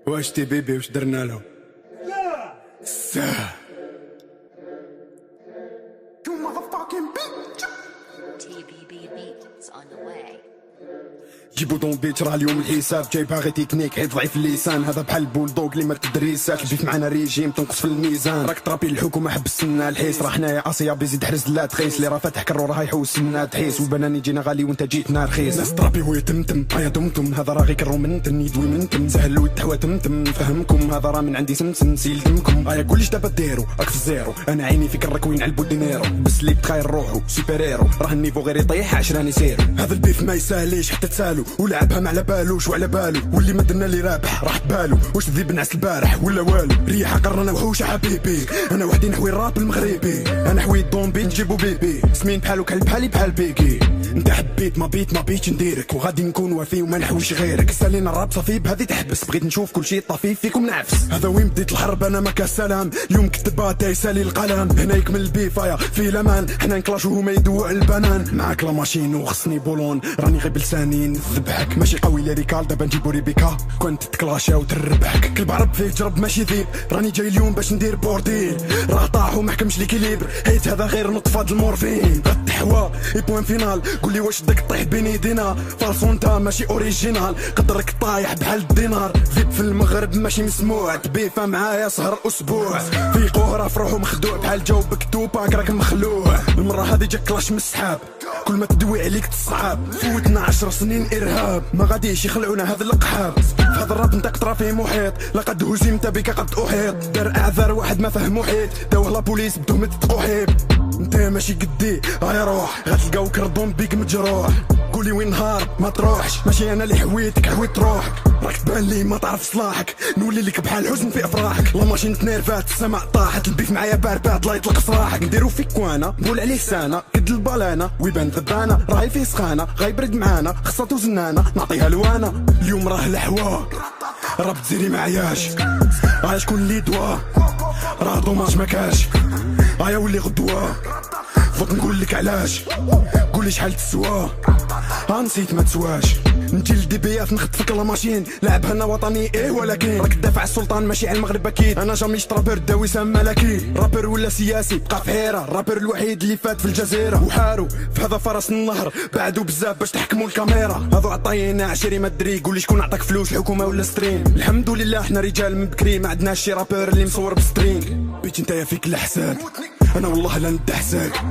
واش تي بيبي واش درنا له جيبو طومبيت راه اليوم الحساب جاي باغي تكنيك حيت ضعيف اللسان هذا بحال البولدوغ اللي ما تدريسات البيف معنا ريجيم تنقص في الميزان راك طرابي الحكومه حبسنا الحيس راه حنايا اسيا بيزيد حرز لا تخيس اللي راه فاتح كرو راه يحوس لنا تحيس والبنان يجينا غالي وانت جيتنا رخيص ناس طرابي هو يتمتم يا دمتم هذا راه غير كرو من تن يدوي من تم سهل والتحوى تمتم فهمكم هذا راه من عندي سمسم سيل دمكم كلش دابا ديرو راك في الزيرو انا عيني فيك الركوين على البودينيرو بس اللي بتخير روحو سوبر هيرو راه النيفو غير يطيح عشراني سيرو هذا البيف ما يساليش حتى تسالو ولعبها ما على بالوش وعلى بالو واللي ما درنا لي رابح راح بالو واش ذيب نعس البارح ولا والو ريحه قرنا وحوش حبيبي انا وحدي نحوي الراب المغربي انا حوي الدومبي نجيبو بيبي سمين بحالو كحل بحالي بحال بيكي انت حبيت ما بيتش نديرك وغادي نكون وفي وما نحويش غيرك سالينا الراب صافي بهذه تحبس بغيت نشوف كل شيء طافي فيكم نعفس هذا وين بديت الحرب انا ما كسلام اليوم كتبات يسالي القلم هنا يكمل البيفايا في الامان حنا نكلاش وهما يدوع البنان معاك لا ماشين وخصني بولون راني غير بلساني نذبحك ماشي قوي ليريكال دابا نجيبو ريبيكا كنت تكلاشا وتربحك كلب عرب فيه جرب ماشي ذيب راني جاي اليوم باش ندير بورديل راه طاح ومحكمش ليكيليبر حيت هذا غير نطفه المورفين غتحوى اي بوين فينال قولي واش بدك طيح بين يدينا فالصونتا ماشي اوريجينال قدرك طايح بحال الدينار ذيب في المغرب ماشي مسموع تبيفا معايا سهر اسبوع في قهره فروحو مخدوع بحال جاوبك توباك راك مخلوع المره هذه جاك كلاش من السحاب كل ما تدوي عليك تصعب فوتنا 10 سنين ارهاب ما غاديش يخلعونا هذا القحاب هذا الراب نتا قطره فيه محيط لقد هزمت بك قد احيط دار اعذار واحد ما فهم محيط داوه لا بوليس بتهمه تقحيب انت ماشي قدي يا روح غتلقاو كردون بيك مجروح قولي وين نهار ما تروحش ماشي انا اللي حويتك حويت روحك راك تبان لي ما تعرف صلاحك نولي لك بحال حزن في افراحك لا ماشي تنيرفات السماء طاحت البيف معايا باربات لا يطلق صراحك نديرو فيك كوانا بول عليه سانه قد البالانه ويبان ذبانه راهي فيه سخانه غيبرد معانا خصاتو زنانه نعطيها لوانا اليوم راه الحوا راه بتزيري معياش شكون اللي دوا راه دوماج مكاش ولي غدوه فوت نقول لك علاش قولي شحال تسوى نسيت ما تسواش نجي للدي بي اف نخطفك لا ماشين لعبها انا وطني ولكن راك تدافع السلطان ماشي على المغرب اكيد انا جامي رابر داوي سام ملكي رابر ولا سياسي بقى في حيره الرابر الوحيد اللي فات في الجزيره وحارو في هذا فرس النهر بعدو بزاف باش تحكموا الكاميرا هذو عطاينا عشري ما دري قولي شكون عطاك فلوس الحكومه ولا ستريم الحمد لله حنا رجال من بكري ما عندناش شي رابر اللي مصور بسترينغ بيت نتايا فيك الاحسان انا والله لا ندحسك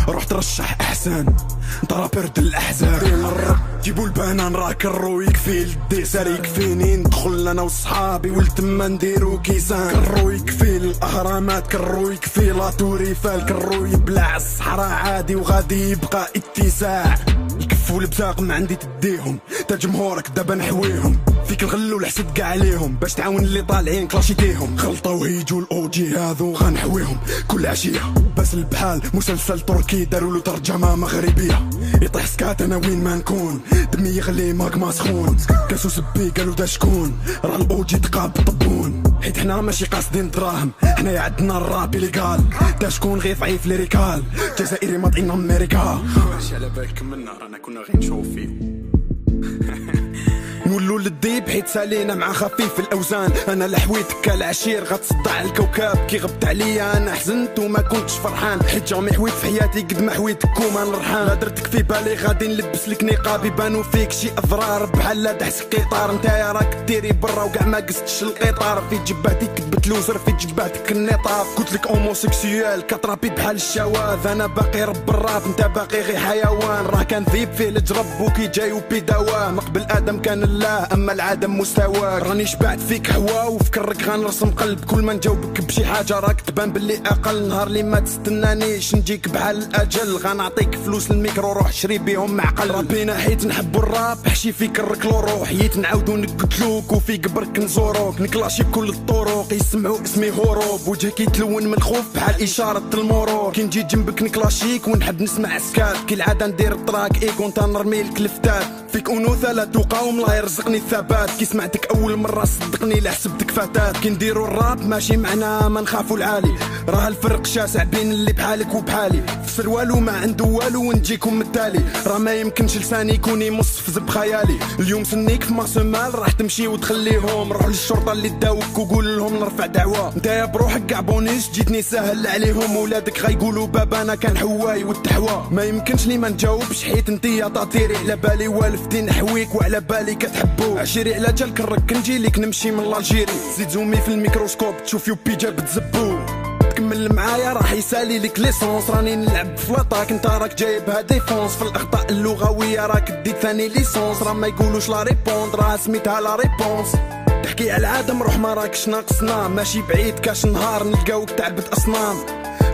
روح ترشح احسن انت رابر د الاحزاب جيبوا البنان راه كرو يكفي الديسار يكفيني ندخل انا وصحابي ولتما نديرو كيسان كرو يكفي الاهرامات كرو يكفي لا توريفال كرو يبلع الصحراء عادي وغادي يبقى اتساع الكف والبزاق ما عندي تديهم تا جمهورك دابا نحويهم فيك الغل والحسد كاع عليهم باش تعاون اللي طالعين كلاشيتيهم غلطوا يجوا الاوجي هذو غنحويهم كل عشيه بس البحال مسلسل تركي داروا له ترجمه مغربيه يطيح سكات انا وين ما نكون دمي يغلي ماغما سخون كاسو سبي قالوا دا شكون راه الاوجي تقاب طبون حيت حنا ماشي قاصدين دراهم حنايا عندنا الراب ليغال دا شكون غير ضعيف ليريكال جزائري ماطعين امريكا واش على بالك منا رانا كنا غير نشوف فيه نولو للديب حيت سالينا مع خفيف الاوزان انا لحويتك العشير غتصدع الكوكب كي غبت عليا انا حزنت وما كنتش فرحان حيت جامي حويت في حياتي قد ما حويتك وما نرحان لا درتك في بالي غادي نلبس لك نقاب يبانو فيك شي اضرار بحال لا دحس قطار نتايا راك ديري برا وكاع ما قستش القطار في جبهتي كتبت لوزر في جبهتك النطاف قلت لك اوموسيكسيوال كترابي بحال الشواذ انا باقي رب الراب انت باقي غير حيوان راه كان ذيب فيه الجرب وكي جاي وبيداواه مقبل ادم كان الله اما العدم مستواك راني شبعت فيك هوا وفكرك غنرسم قلب كل ما نجاوبك بشي حاجه راك تبان باللي اقل نهار اللي ما تستنانيش نجيك بحال الاجل غنعطيك فلوس الميكرو روح شري بيهم معقل ربينا حيت نحبوا الراب حشي فيك الركلو روح حيت نعاودو نقتلوك وفي قبرك نزوروك نكلاشي بكل الطرق يسمعوا اسمي هروب وجهك كيتلون من الخوف بحال اشاره المرور كي نجي جنبك نكلاشيك ونحب نسمع سكات كي العاده ندير الطراك كنت نرمي لك الفتات فيك انوثه لا تقاوم الله يرزقني الثبات كي سمعتك اول مره صدقني لا حسبتك فتاه كي نديرو الراب ماشي معنا ما نخافو العالي راه الفرق شاسع بين اللي بحالك وبحالي في سروالو ما عنده والو ونجيكم التالي راه ما يمكنش لساني يكون يمص في خيالي اليوم سنيك في ماسومال راح تمشي وتخليهم روح للشرطه اللي داوك وقول لهم نرفع دعوه نتايا بروحك كاع بونيس جيتني سهل عليهم ولادك غيقولوا بابا انا كان حواي والتحوى ما يمكنش لي ما نجاوبش حيت انتيا طاطيري على بالي والف ولفتي نحويك وعلى بالي كتحبو عشيري على جالك الرك نجي ليك نمشي من الجيري زيد زومي في الميكروسكوب تشوف يوبي جاب تزبو كمل معايا راح يسالي لك ليسونس راني نلعب فلاطاك انت راك جايبها ديفونس في الاخطاء اللغويه راك ديت ثاني ليسونس راه ما يقولوش لا ريبوند راه سميتها لا ريبونس تحكي على العالم روح ما راكش ناقصنا ماشي بعيد كاش نهار نلقاوك تعبد اصنام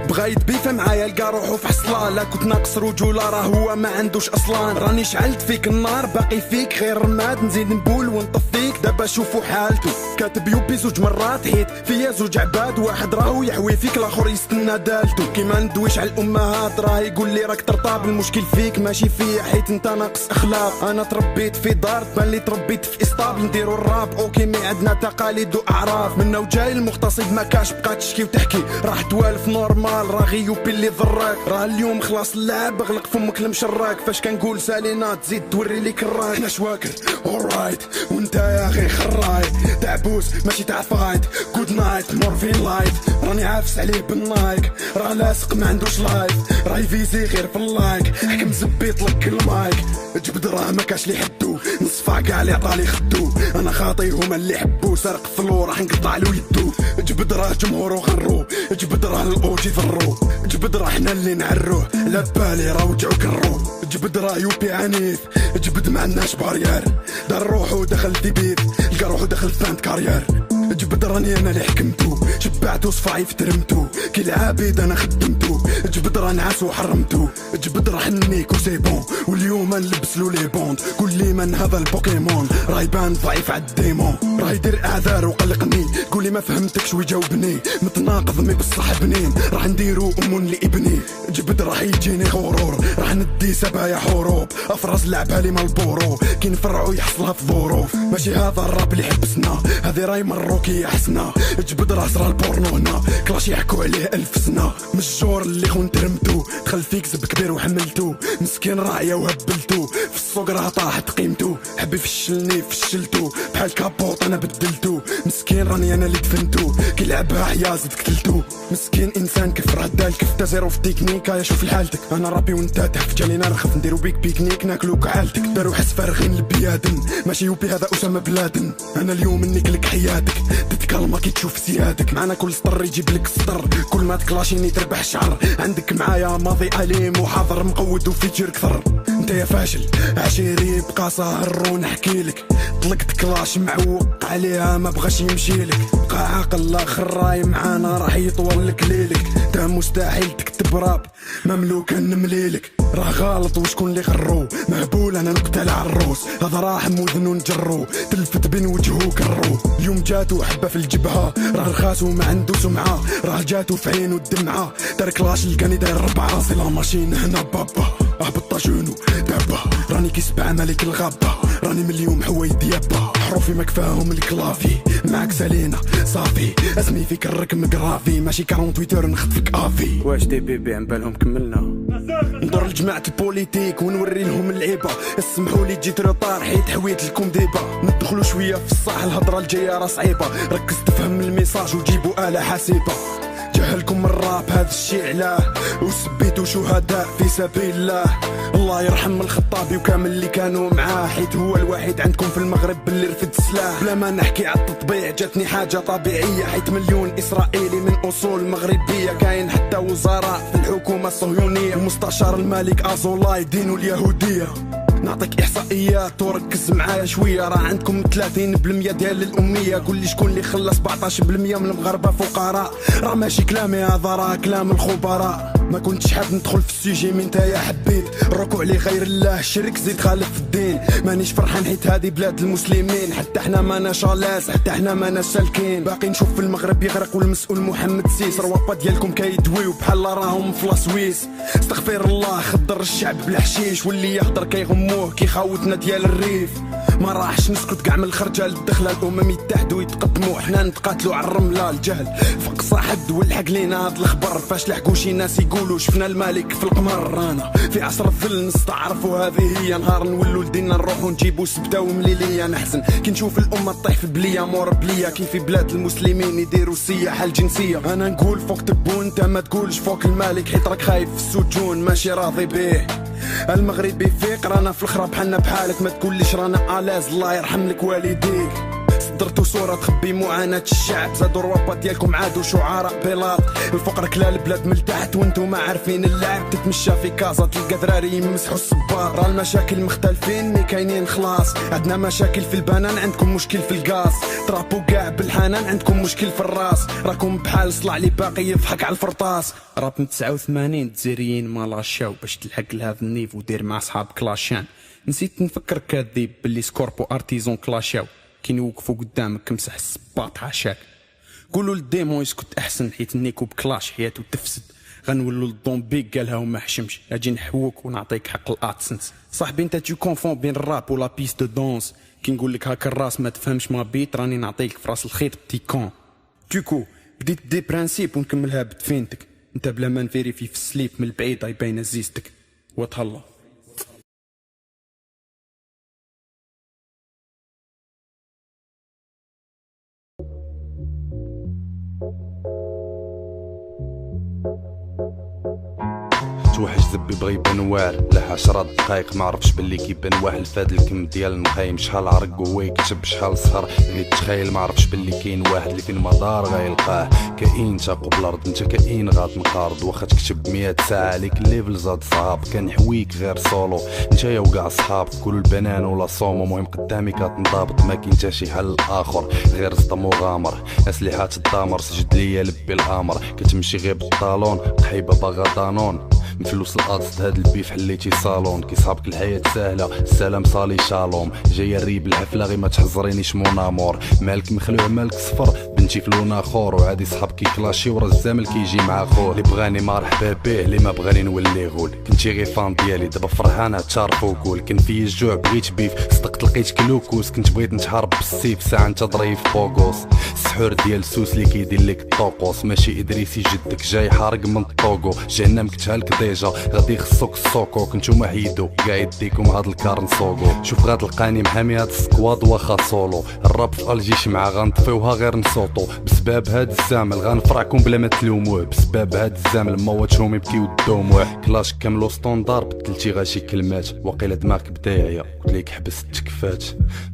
بغا يتبيف معايا لقى روحو في حصله لا كنت ناقص رجوله راه هو ما عندوش اصلا راني شعلت فيك النار باقي فيك غير رماد نزيد نبول ونطفيك دابا شوفوا حالته كاتب يوبي زوج مرات حيت فيا زوج عباد واحد راهو يحوي فيك الاخر يستنى دالته كيما ندويش على الامهات راه يقول لي راك ترطاب المشكل فيك ماشي فيا حيت انت ناقص اخلاق انا تربيت في دار تبان لي تربيت في اسطابل نديرو الراب اوكي مي عندنا تقاليد واعراف منو جاي المغتصب ما كاش بقات تشكي وتحكي راح توالف نورمال راه غي يوبي اللي ضراك راه اليوم خلاص اللعب اغلق فمك المشراك فاش كنقول سالينا تزيد توري ليك الراك انا شواكر اورايت وانت يا اخي خرايت تعبوس ماشي تاع فايت جود نايت مورفين لايت راني عافس عليه بالنايك راه لاصق ما عندوش لايف راه يفيزي غير في اللايك حكم زبيط لك المايك جبد راه ما كاش لي حدو نصفع كاع اللي عطالي خدو انا خاطي هما اللي حبو سرق فلو راح نقطع له يدو جبد راه جمهورو غرو جبد راه الاوجي ضرو جبد راه حنا اللي نعروه لا بالي راه وجعو كرو جبد راه يوبي عنيف جبد ما عندناش بارير دار روحو دخل في بيت لقى روحو دخل فانت كارير جبد راني انا اللي حكمتو شبعتو صفايف ترمتو كي العبيد انا خدمتو جبد راه نعاس وحرمتو جبد راه حنيك وسي بون واليوم نلبسلو لي بوند قول لي من هذا البوكيمون راه يبان ضعيف عالديمون راه يدير اعذار وقلقني قولي ما فهمتكش ويجاوبني متناقض مي بصح بنين راح نديرو امون لابني جبد راح يجيني غرور راح ندي سبايا حروب افرز لعبها لي مالبورو كي نفرعو يحصلها في ظروف ماشي هذا الراب اللي حبسنا هذه راي مروكي يا حسنا جبد راه صرا البورنو هنا كلاش يحكو عليه 1000 سنه مجور اللي خون ترمتو دخل فيك زب كبير وحملتو مسكين راعيه وهبلتو في السوق راه طاحت قيمتو حبي فشلني فشلتو بحال كابوط انا بدلتو مسكين راني انا اللي دفنتو كي لعبها حيازد قتلتو مسكين انسان كيف راه الكف تا زيرو في تكنيكا يا شوف لحالتك انا رابي وانت تحف جالينا رخف نديرو بيك بيكنيك ناكلو كعالتك دارو حس فارغين البيادن ماشي يوبي هذا اسامه بلادن انا اليوم نكلك حياتك تتكلم كي تشوف سيادك معنا كل سطر يجيب لك سطر كل ما تكلاشيني تربح شعر عندك معايا ماضي أليم وحاضر مقود وفيتشر كثر انت يا فاشل عشيري بقى سهر ونحكي لك طلقت كلاش معوق عليها ما بغاش يمشي لك بقى عاقل لاخر راي معانا راح يطول لك ليلك تا مستحيل تكتب راب مملوك نمليلك راه غلط وشكون اللي غرو مهبول انا نقتل عالروس هذا راح موذنو نجرو تلفت بين وجهو كرو اليوم جاتو حبه في الجبهه راه رخاص وما عنده سمعه راه جاتو في عينو الدمعه دار كلاش لقاني داير ربعه سي لا ماشين هنا بابا اهبط جونو دابا راني كيسبع ملك الغابه راني من اليوم حويد يابا حروفي ما كفاهم الكلافي معاك سالينا صافي اسمي فيك الرقم كرافي ماشي 48 نخطفك افي واش دي بيبي عم بالهم كملنا ندور لجماعة البوليتيك ونوري لهم اللعيبه اسمحوا لي جيت روطار حيت حويت لكم ديبا ندخلوا شويه في الصح الهضره الجايه راه صعيبه ركز تفهم الميساج وجيبوا آلة حاسبه جهلكم الراب هذا الشيء علاه وسبيتوا شهداء في سبيل الله الله يرحم الخطابي وكامل اللي كانوا معاه حيت هو الوحيد عندكم في المغرب اللي رفد السلاح بلا ما نحكي على التطبيع جاتني حاجه طبيعيه حيت مليون اسرائيلي من اصول مغربيه كاين حتى وزراء في الحكومه الصهيونيه المستشار الملك ازولاي دينه اليهوديه نعطيك احصائيات وركز معايا شويه راه عندكم 30% ديال الاميه قول لي شكون اللي خلى 17% من المغاربه فقراء راه ماشي كلامي هذا راه كلام الخبراء ما كنتش حاب ندخل في السيجي من تايا حبيت الركوع لغير الله شرك زيد خالف في الدين مانيش فرحان حيت هذه بلاد المسلمين حتى احنا ماناش لاس حتى احنا ماناش سالكين باقي نشوف في المغرب يغرق والمسؤول محمد سيس روابا ديالكم كيدويو بحال راهم في لاسويس استغفر الله خضر الشعب بالحشيش واللي يهضر كيغموه كيخاوتنا ديال الريف ما راحش نسكت كاع من الخرجه للدخله الامم يتحدوا يتقدموا حنا نتقاتلوا على الرمله الجهل فقص حد والحق لينا هاد الخبر فاش لحقوا شي ناس يقولوا شفنا الملك في القمر رانا في عصر الظل نستعرفوا هذه هي نهار نولوا لدينا نروحوا نجيبوا سبته ومليليه نحزن كي نشوف الامه طيح في بليه مور بليه كيف في بلاد المسلمين يديروا السياحه الجنسيه انا نقول فوق تبون انت ما تقولش فوق الملك حيت راك خايف في السجون ماشي راضي بيه المغرب يفيق رانا في الخرا بحالنا بحالك، ما تقوليش رانا الاز الله يرحم لك والديك. صدرتو صورة تخبي معاناة الشعب، زادو الروابط ديالكم عادوا شعراء بيلاط. الفقر كلا البلاد من تحت وانتو ما عارفين اللعب، تتمشى في كازا تلقى دراري يمسحوا الصبار. راه المشاكل مختلفين مي كاينين خلاص، عندنا مشاكل في البنان عندكم مشكل في الغاز، ترابو كاع بالحنان عندكم مشكل في الراس، راكم بحال صلع لي باقي يضحك على الفرطاس. راب من 89 الجزائريين ما لاشاو باش تلحق لهذا النيفو، دير مع صحاب كلاشان. نسيت نفكر كذب باللي سكوربو ارتيزون كلاشاو، كي نوقفوا قدامك مسح السباط عشاك. قولوا للديمون يسكت احسن حيت النيكو بكلاش حياته تفسد، غنولوا للضومبيك قالها وما حشمش، اجي نحوك ونعطيك حق الاتسنس. صاحبي انت تو كونفون بين الراب ولا بيست دو دونس، كي نقول لك هاك الراس ما تفهمش ما بيت راني نعطيك في راس الخيط بتي كون. دوكو بديت دي برانسيب ونكملها بدفينتك، انت بلا ما نفيريفي في السليب من البعيد يبين زيزتك. وتهلا واحد زبي بغى يبان واعر، لا 10 دقايق ما عرفش باللي كيبان واحد. فهاد الكم ديال نقايم شحال عرق وهو يكتب شحال سهر، اللي تخيل ما عرفش باللي كاين واحد اللي فين ما دار غيلقاه. كاين تاقو بالارض انت كاين غاتنقارض، واخا تكتب 100 ساعه عليك الليفل زاد صعاب. كنحويك غير سولو انت يا وكاع صحابك، كل البنان ولا صومو مهم قدامي كتنضابط، ما كاين حتى شي حل اخر غير صدى مغامر. اسلحه تدامر سجد ليا لبي الامر، كتمشي غير بالطالون طحيبه باغا دانون. مفلوس القاصد هاد البيف حليتي صالون، كيصحابك الحياة سهلة السلام صالي شالوم. جاي الريب الحفلة غير ما تحزرينيش مون امور، مالك مخلوع مالك صفر بنتي في لون اخر. وعادي صحاب كيكلاشي ورا الزامل كيجي مع خوه، اللي بغاني مرحبا به اللي ما بغاني نولي غول. كنتي غير فان ديالي دابا فرحانة تعرفو قول، كان فيا الجوع بغيت بيف صدقت لقيت كلوكوس. كنت بغيت نتحارب بالسيف ساعة انت ضريف بوكوس. السحور ديال سوس اللي كيدير لك الطوقوس، ماشي ادريسي جدك جاي حارق من الطوكو. جهنم كتهلك ديجا غادي خصوك السوكو، كنتوما حيدو كاع يديكم هاد الكار نسوقو. شوف غتلقاني محامي هاد السكواد واخا سولو، الراب في الجي شمعة غنطفيوها غير نصوتو. بسباب هاد الزامل غنفرعكم بلا ما تلوموه، بسباب هاد الزامل مواتهم يبكيو الدموع. كلاش كاملو ستوندار بدلتي غير شي كلمات، واقيلا دماغك بدا يعيا قلتليك حبس التكفات.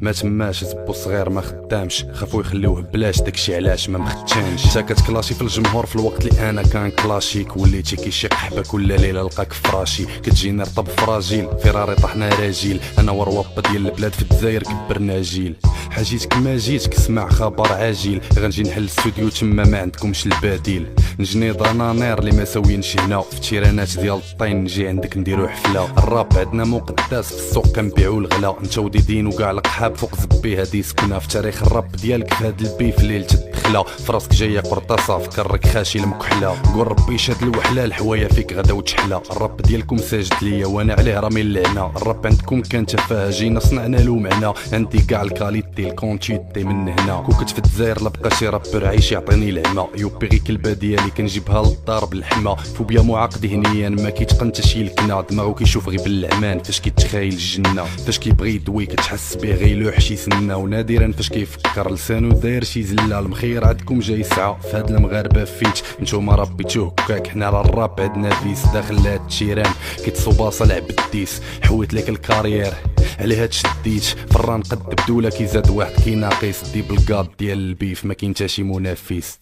ما تماش زبو صغير ما خدامش، خافو يخليوه بلاش داكشي علاش ما مختانش. انت كتكلاشي في الجمهور في الوقت اللي انا كان كلاشيك، وليتي كيشي قحبه كل ليله لقاك فراشي. كتجيني رطب فراجيل فيراري طحنا راجيل، انا وروابا ديال البلاد في الجزائر كبرنا جيل. حاجيتك ما جيتك اسمع خبر عاجل، غنجي نحل الاستوديو تما ما عندكمش البديل. نجني ضنانير اللي ما ساويينش هنا، في تيرانات ديال الطين نجي عندك نديرو حفله. الراب عندنا مقدس في السوق كنبيعو الغلا، انت وديدين وكاع القحاب فوق زبي هادي سكنه. في تاريخ الراب ديالك في هاد البيف ليله الدخله، فراسك جايه قرطاسه فكرك خاشي المكحله. قول ربي شاد الوحله الحوايه فيك غدا وتحلى. الراب ديالكم ساجد ليا وانا عليه رامي اللعنه، الراب عندكم كان تفاهه جينا صنعنا له معنى. عندي كاع الكاليتي الكونتيتي من هنا، كوكت في الجزائر لبقى شي رابر عايش يعطيني العمى. يوبي غي كلبه ديالي كنجيبها للدار بالحما، فوبيا معاقد هنيا ما كيتقن تا شي الكنا. دماغو كيشوف غير بالعمان فاش كيتخايل الجنه، فاش كيبغي يدوي كتحس بيه غير يلوح شي سنه. ونادرا فاش كيفكر لسانو داير شي زله. المخير عندكم جاي ساعه في هاد المغاربه فيت، نتوما ربيتوه كاك حنا على الراب عندنا فيس. داخل هاد التيران كيتصوباصه لعب الديس، حويت لك الكارير عليها تشديت. فران قد بدوله كيزاد واحد كيناقص، دي بالكاد ديال البيف ما كاين تا شي منافس.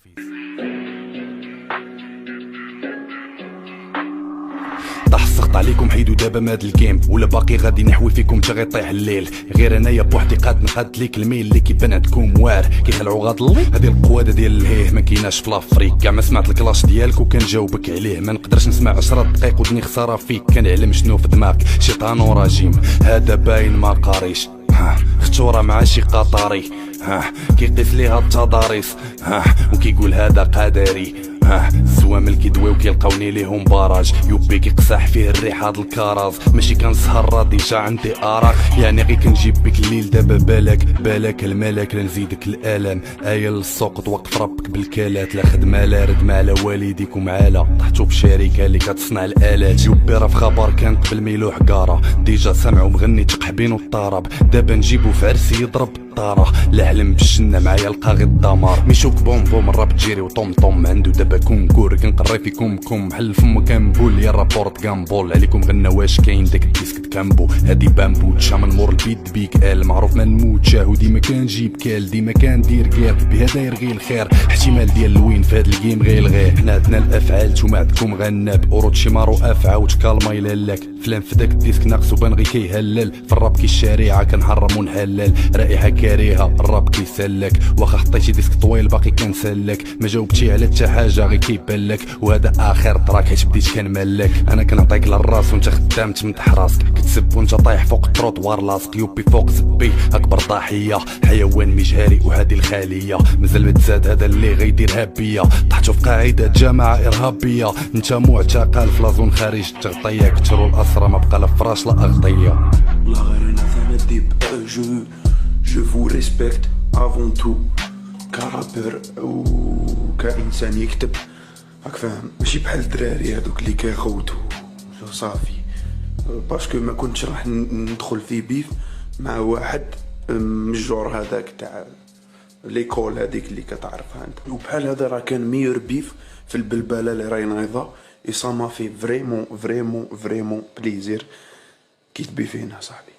طاح السخط عليكم حيدو دابا ماد الجيم، ولا باقي غادي نحوي فيكم تا غيطيح الليل. غير انايا بوحدي قاد نقاد ليك الميل اللي كيبان عندكم واعر كيخلعو غاد اللي. هادي القواده ديال الهيه ما كايناش في لافريك، كاع ما سمعت الكلاش ديالك وكنجاوبك عليه. ما نقدرش نسمع 10 دقايق ودني خساره فيك، كنعلم شنو في دماغك شيطان ورجيم. هذا باين ما قاريش خطوره مع شي قطري، كيقيس ليها التضاريس وكيقول هذا قدري. الزوامل كيدويو كيلقاوني ليهم باراج، يوبي كيقساح فيه الريح هاد الكراز. ماشي كنسهر راه ديجا عندي اراك، يعني غير كنجيب بك الليل دابا بالك الملك لنزيدك الالم. ايا للسوق توقف ربك بالكالات، لا خدمه لا ردمه على والديك ومعالا. طحتو بشركه اللي كتصنع الالات، يوبي راه في خبر كان قبل ميلو حقاره. ديجا سمعو مغني تقحبين والطرب، دابا نجيبو في عرسي يضرب الطاره. لا حلم بالجنه معايا لقى غير الدمار. ميشوك بوم بوم الراب تجيري وطوم طوم عنده دابا كونكور كنقري فيكم بحال الفم كنبول يا رابورت كامبول عليكم غنى واش كاين داك الديسك تكامبو هادي بامبو تشا من مور البيت بيك ال معروف ما نموت شاهو ديما كنجيب كال ديما كندير كير بهذا يرغي الخير احتمال ديال الوين في هاد الجيم غير الغير حنا عندنا الافعال نتوما عندكم غناب اوروتشي مارو افعى وتكالما يلالاك فلان في داك الديسك ناقص وبان غي كيهلل في الراب كي الشريعه كنحرم ونحلل رائحه كريهه الراب كيسلك واخا حطيتي ديسك طويل باقي كنسلك ما جاوبتي على حتى حاجه غير كيبان لك وهذا اخر دراك حيت بديت كنملك انا كنعطيك للراس وانت خدام تمدح راسك كتسب وانت طايح فوق التروطوار لاصق يوبي فوق زبي اكبر ضحيه حيوان مجهري وهذه الخاليه مازال ما تزاد هذا اللي غيدير هابيه طحتو في قاعده جماعه ارهابيه انت معتقل في لازون خارج التغطيه كثروا الاسرى ما بقى لا فراش لا اغطيه والله غير انا ثما ديب جو فو ريسبكت افون تو كرابر وكإنسان يكتب راك فاهم ماشي بحال الدراري هذوك اللي كيخوتو صافي باسكو ما كنتش راح ندخل في بيف مع واحد من الجور هذاك تاع ليكول هذيك اللي كتعرفها انت وبحال هذا راه كان ميور بيف في البلبله اللي راهي نايضه اي سا ما في فريمون بليزير كي تبي فينا صاحبي.